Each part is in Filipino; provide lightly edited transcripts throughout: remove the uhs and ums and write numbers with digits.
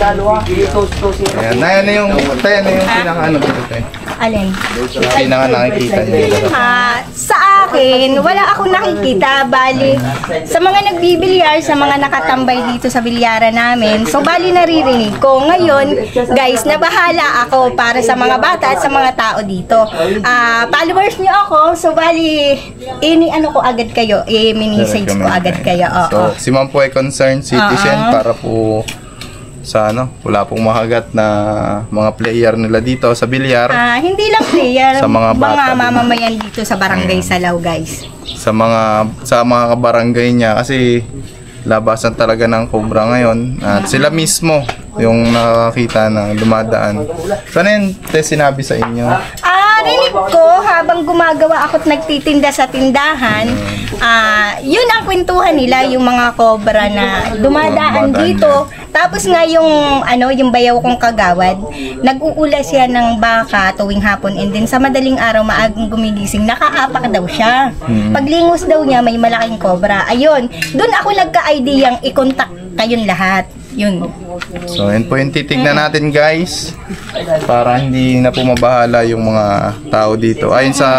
Ayan, na yung pinaka-ano dito, tayo. Alin? Pinaka nakikita niyo. Sa akin, wala akong nakikita. Bali, sa mga nagbibilyar, sa mga nakatambay dito sa bilyaran namin, so bali naririnig ko. Ngayon, guys, nabahala ako para sa mga bata at sa mga tao dito. Followers niyo ako, so bali, ano ko agad kayo, mini-message ko agad kayo. So, si Ma'am po ay concerned citizen para po sa wala pong mahagat na mga player nila dito sa bilyar. Hindi lang player, sa mga bata, mamamayan dito sa barangay Salaw, guys. Sa mga kabarangay niya kasi labasan talaga ng cobra ngayon at sila mismo yung nakakita ng dumadaan. Sana yun sinabi sa inyo? Narinig ko habang gumagawa ako at nagtitinda sa tindahan, yun ang kwentuhan nila, yung mga cobra na dumadaan dito. Tapos nga yung bayaw kong kagawad, nag-uula siya ng baka tuwing hapon and then sa madaling araw maagang gumigising, nakaapak daw siya. Paglingos daw niya may malaking cobra. Ayun, dun ako nagka-ideyang i-contact kayong lahat. Yun. So, yun po yung titignan natin, guys, para hindi na po mabahala yung mga tao dito. Ayon sa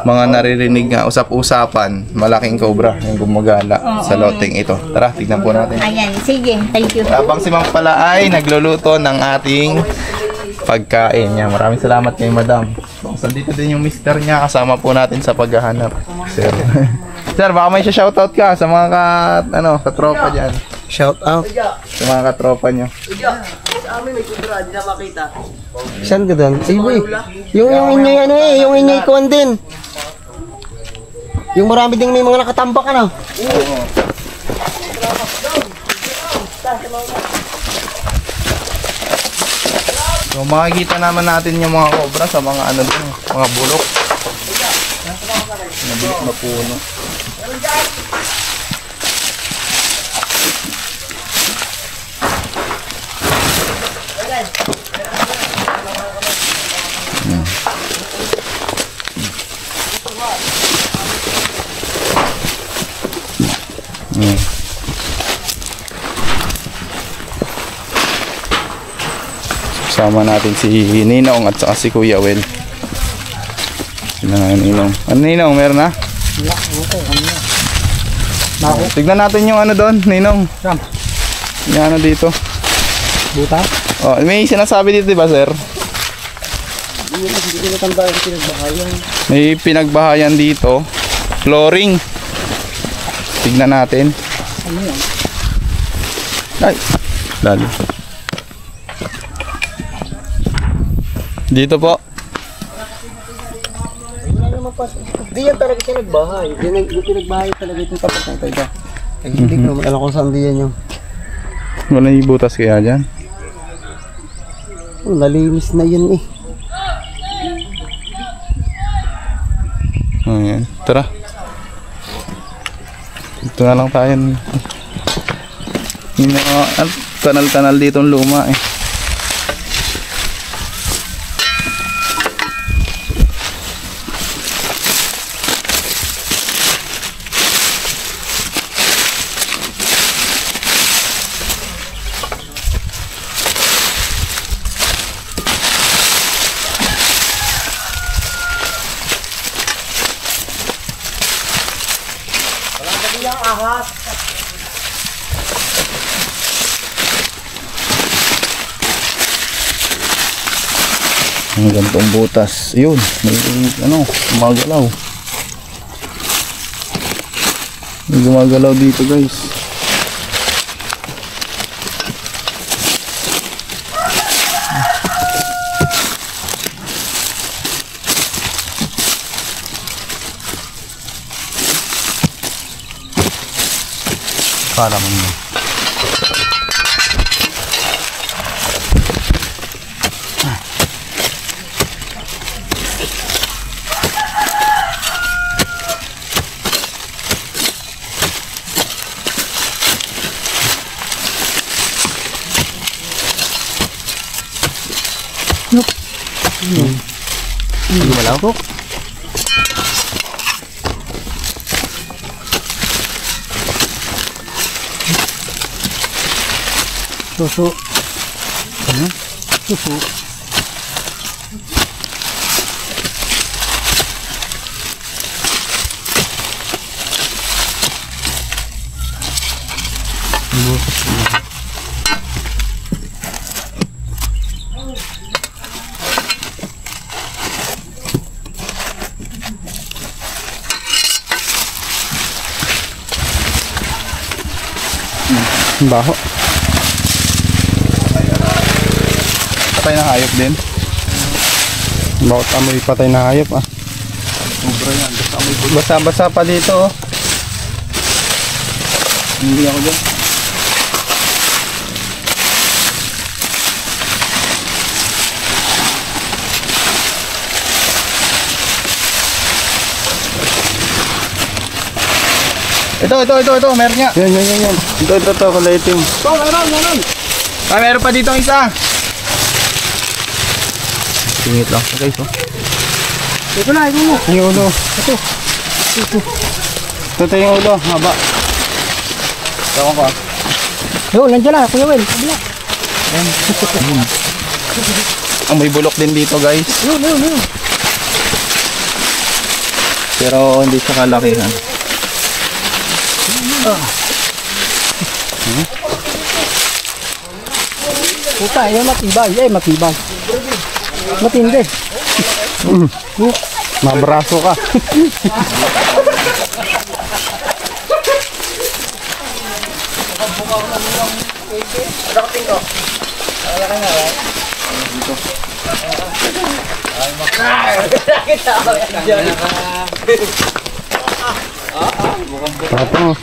mga naririnig nga usap-usapan, malaking cobra yung gumagala sa loteng ito. Tara, tignan po natin. Ayan, sige. Thank you. Habang si Ma'am pala ay nagluluto ng ating pagkain niya. Maraming salamat kay Madam. So, dito din yung mister niya, kasama po natin sa paghahanap. Sir, Sir, baka may shoutout ka sa mga katropa dyan. Shout out sa mga katropa nyo. Sa amin may kubra, di na makita. Saan ka doon? Ay boy, yung inyoy yung inyoy kuwan din. Yung marami ding may mga nakatambak So makikita naman natin yung mga cobra sa mga mga bulok. Nabulok na puno. Sama natin si Ninong at saka si Kuya Wel. Sila nga Ninong. Ano Ninong, meron na? Tignan natin yung doon, Ninong. Yung dito. Buta? Oh, may sinasabi dito, diba, sir? May pinagbahayan dito. Flooring. Tignan natin. Ano yan? Ay, lalo. Dito po. Wala naman pa. Di yan talaga siya nagbahay. Di yung pinagbahay talaga itong tapat na ito. Hindi ko naman alam kung saan di yan yung. Wala yung butas kaya dyan? Nalinis na yun eh. Ayan. Tara. Ito na lang tayo. Yung mga kanal-kanal dito ang luma eh. Ang ganitong butas. Yun, may gumagalaw. May gumagalaw dito, guys. Parang Malawak. Suso. Baho. Patay na hayop din. Bakit amoy patay na hayop ah? Sobra yan. Basa-basa pa dito oh. Hindi ako dyan. Ito, meron nga. Yan. Ito, kulay itim. Ito, meron. Ah, meron pa dito isa. Tingit lang, guys, oh. Ito na, ito mo. Yung ulo. Ito yung ulo, haba. Tawag ko ah. Yun, nandiyan na, Kuya Will. Kabila. Ang may bulok din dito, guys. Yun. Pero hindi siya kalakihan. Puta, yan matibay. Matibay. Matindi. Mabraso ka. Tapos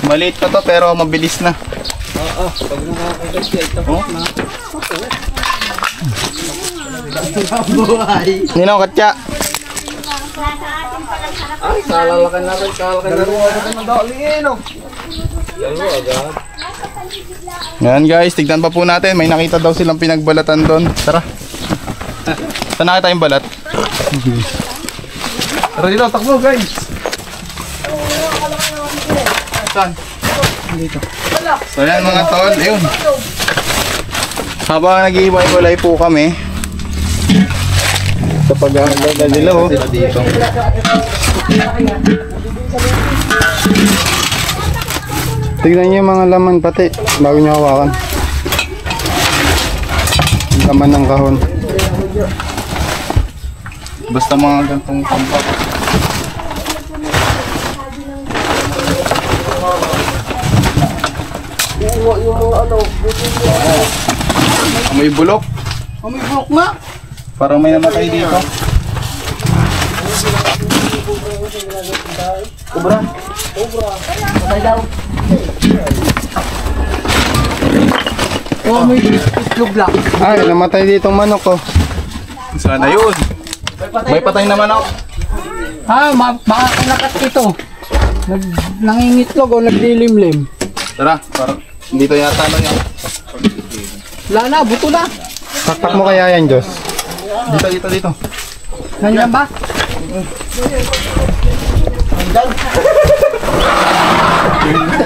maliit pa to pero mabilis na. Pag nakakagat siya, ito Oh? buhay. Nino katya. Ay, kalalakan natin. Yan guys, tignan pa po natin. May nakita daw silang pinagbalatan doon. Tara. Saan nakita yung balat? Tara dito, takbo guys. Saan? Dito. So yan mga tol, ayun. Habang nag-iiwalay po kami sa pag-aaral nila oh. Dito. Tignan niyo yung mga laman pati bago niyo hawakan. Laman ng kahon. Basta mga gantong tampak. May bulok. May bulok nga. Parang may namatay dito. Kubra. Patay daw. Oh, may itlog lang. Ay, namatay ditong manok oh. Sana yun. May patay na manok. Baka kanakat ito. Nangingitlog o naglilimlim. Tara, parang dito yata na yan. Wala na, buto na. Taktak mo kaya yan, Diyos? Dito. Nandiyan ba?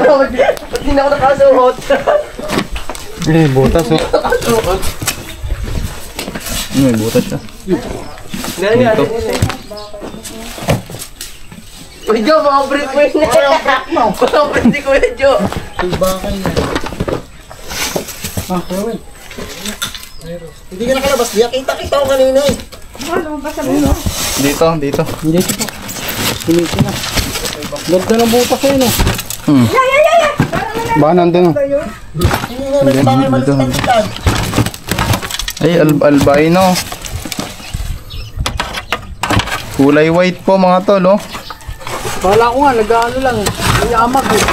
Ba't hindi na ako nakasuot? Butas oh. May butas siya. Dito. Kuya Jo, mga brief mo yun. Mga brief ni Kuya Jo. Hindi ka nakalabas diya. Kita ko kanina eh. Dito. Hindi ito po. Hiniti na. Ganda ng butas eh no. Baka nandun oh. Ay, albino. Kulay white po mga tol oh. Kala ko nga, nag-ano lang. May amag eh.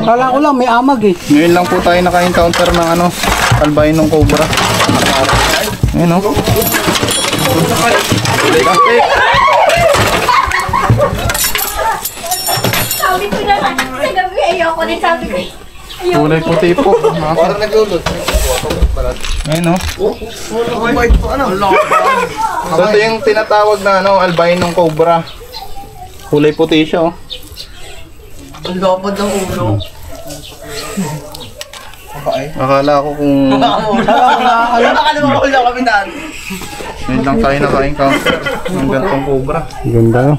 Kala ko lang, may amag eh. Ngayon lang po tayo naka-encounter ng ano, albinong cobra. Ayun oh. Sabi ko na sa gabi, ayoko din sabi ko. Kulay puti po. Parang naglulot. Ayun oh. White po ano? So ito yung tinatawag na ano, albinong cobra. Kulay puti siya oh. Ang lapad ng ulo. Akala ko kung Baka naman wala kami daan. yun lang tayo naka-encounter. Ang gantong cobra. Ganda, no?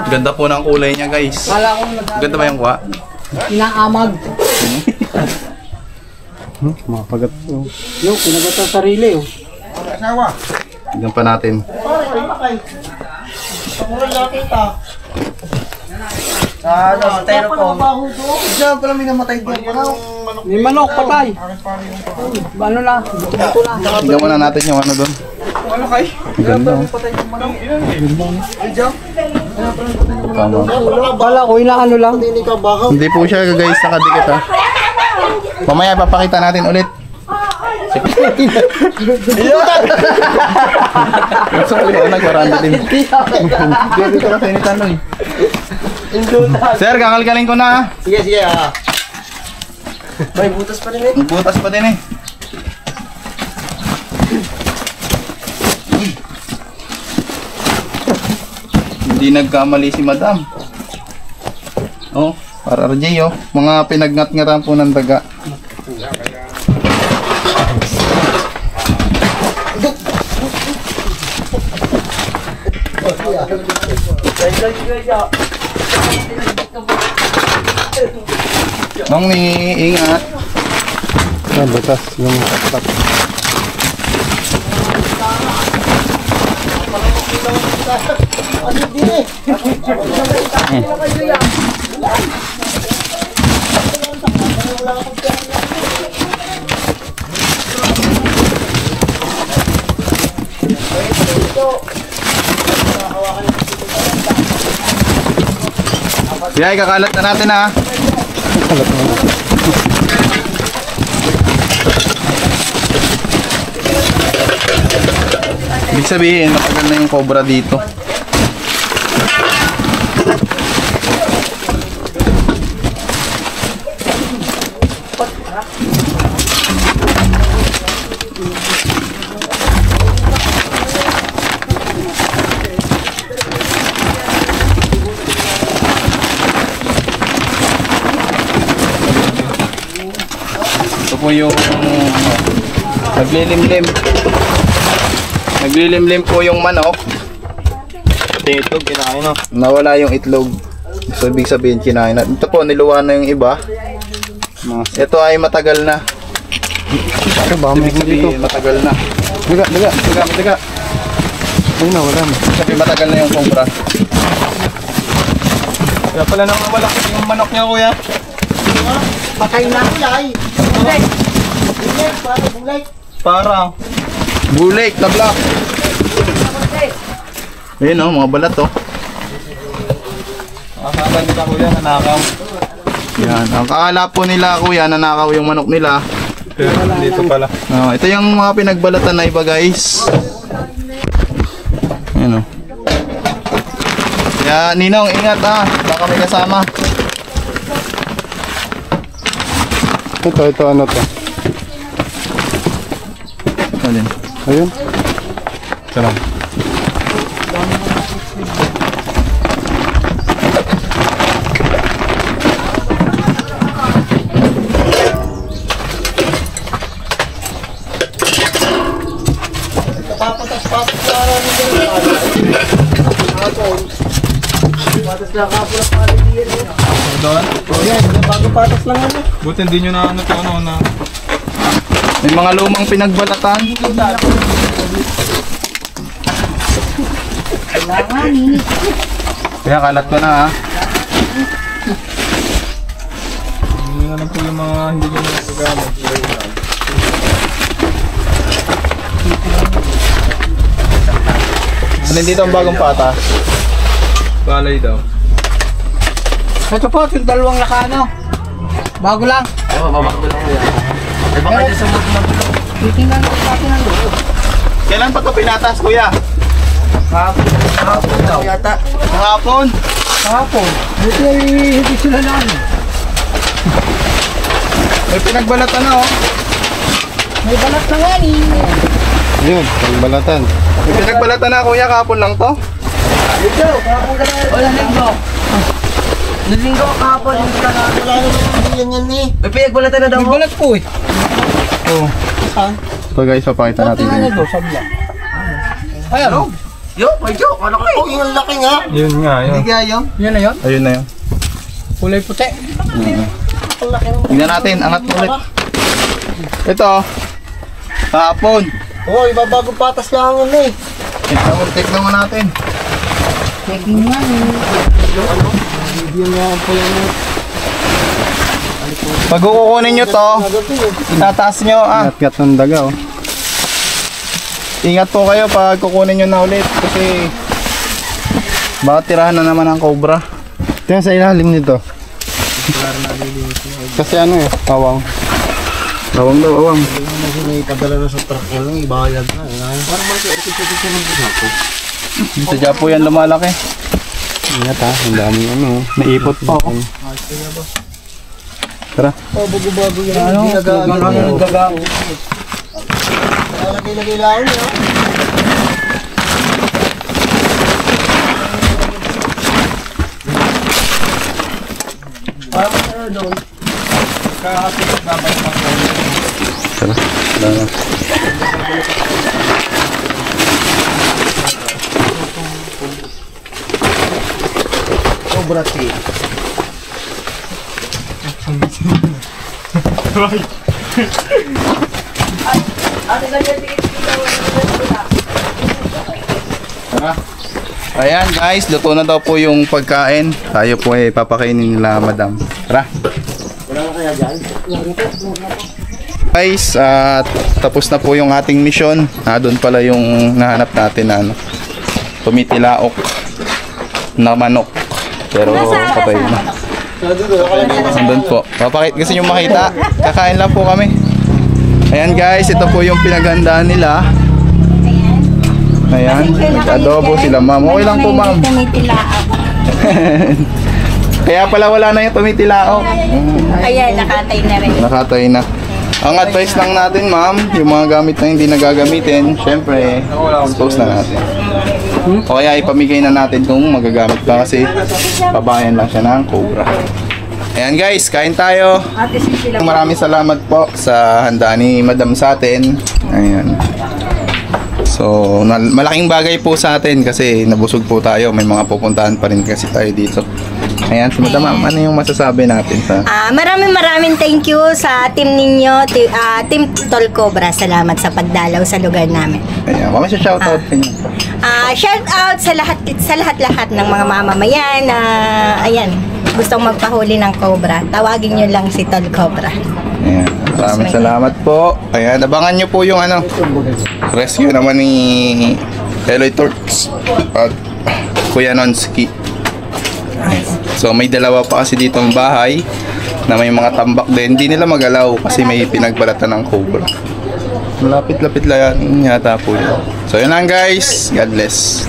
Ganda po ng kulay niya, guys. Ganda ba yung kuha? Inaamag. Makapagat. Yung, pinagat sa sarili, oh. Tignan pa natin. Namatay na po. Diyan pala may namatay doon. May manok, patay. Ano lang? Tignan muna natin yung ano doon. Ganda. Oh. Tama. Bala ko, inaano lang. Hindi po siya, guys, nakadikit ha. Mamaya papakita natin ulit. Gusto ko yung nagwaranda din. Dito kasi ni Tanoy. Sir, kakalkalin ko na. Sige, sige, May butas pa rin eh. Butas pa din eh. Hindi nagkamali si Madam. Oh, para RJ oh. Mga pinagngat-ngatan po ng daga. Nong ni ingat. Yan, batas. Yung tatak. Kaya ikakalat na natin ha. Ibig sabihin, matagal na yung cobra dito. Ito po yung naglilimlim. Naglilimlim po yung manok. Pati itlog, kinakain, no? Nawala yung itlog. So, ibig sabihin kinain na. Ito po, niluwa na yung iba. Ito ay matagal na. Ito ba? Ibig sabihin, matagal na. Daga, daga. Tiga. Ayun na, wala na. Sabi matagal na yung cobra. Kaya pala nang nawala yung manok niya, kuya. Patay na. Para. Bulik na black. Ayun oh, mga balat oh. Akala nila kuya nanakaw. Yan, ang akala po nila kuya nanakaw yung manok nila. Pero dito pala. Ito yung mga pinagbalatan na iba guys. Ayun oh. Kaya Ninong, ingat ah, baka may kasama. Ito, ano to? Alin? Ayun. Salam. Patas lang ka pula pa rin diyan. Doon? Yan, bago patas lang ano. Buti hindi nyo na ano to ano na. May mga lumang pinagbalatan. Kailangan eh. Kaya kalat ko na ha. Hindi na lang po yung mga hindi nyo na nagagamit. Alin dito ang bagong pata? Balay daw. Ito po, yung dalawang nakano. Bago lang. Ay, mababakdo lang ko yan. Ay, baka dyan sa mga bulong. Titingnan ko sa atin ang loob. Kailan pa ito pinatas kuya? Kahapon daw. Yata. Kahapon? Kahapon. Buti ay hindi sila na ano. May pinagbalatan na oh. May balat na nga eh. Ayun, pagbalatan. May pinagbalatan na kuya kahapon lang to. Ito, kahapon ka na. Wala linggo. Nalinggo ka kahapon, hindi ka na. Wala naman yan eh. May pinagbalatan na daw. May balat po eh. Oh. Saan? So guys, papakita natin Tingnan yun. nyo, sabla. Ayan. Yo, may yo, ano ka Oh, yung laki nga. Yun nga, yun. Hindi kaya yun. Yan na yun. Ayun na yun. Kulay puti. Ang laki ng... Tingnan natin, angat ulit. Ito, kahapon. Oo, ibabagong patas lang yun eh. Tignan mo natin. Hindi nga po yung... Pag kukunin nyo to, Nagabi eh. itataas nyo. Gat ng daga oh. Ingat po kayo pag kukunin nyo na ulit kasi baka tirahan na naman ang cobra. Tingnan sa ilalim nito. Kasi ano eh, awang. Bawang daw, bawang. Kasi may padala na sa truck yan lang, ibayad na. Parang mga sa ng busapo. Sadya po yan lumalaki. Ingat ha, ang dami ano. Naipot pa ako. Tara. Oh, bago-bago yan. Ano? Ginagawa. Lagay-lagay lang yun. Parang ano doon. Kakapit babay pa. Tara, tara. Cobra tea. Ate ganyan, tikit-tikit. Tara. Ayan guys, luto na daw po yung pagkain. Tayo po ay papakainin nila madam. Tara. Guys, tapos na po yung ating mission. Doon pala yung nahanap natin na ano, tumitilaok na manok. Pero patay na. Nandun po. Papakit kasi yung makita. Kakain lang po kami. Ayan guys, ito po yung pinaghandaan nila. Ayan, nag-adobo sila ma'am. Okay lang po ma'am. Kaya pala wala na yung tumitilaok. Ayan, nakatay na rin. Nakatay na. Ang advice lang natin ma'am, yung mga gamit na hindi nagagamitin, syempre, dispose na natin. O kaya ipamigay na natin kung magagamit pa kasi pabayan lang siya ng cobra. Ayan guys, kain tayo. Maraming salamat po sa handa ni Madam sa atin. Ayan. So, malaking bagay po sa atin kasi nabusog po tayo. May mga pupuntahan pa rin kasi tayo dito. Ayan, si Madam, ano yung masasabi natin sa... Maraming thank you sa team ninyo, Team Tol Cobra. Salamat sa pagdalaw sa lugar namin. Ayan, mamaya siya shoutout ka niyo. Shout out sa lahat ng mga mamamayan na ayan, gustong magpahuli ng cobra. Tawagin nyo lang si Tol Cobra. Ayan, maraming salamat po. Ayan, abangan nyo po yung ano, rescue naman ni Eloy Turks at Kuya Nonski. So may dalawa pa kasi dito ang bahay na may mga tambak din. Hindi nila magalaw kasi may pinagbalatan ng cobra. Malapit-lapit lang yata po yun. So yun lang guys. God bless.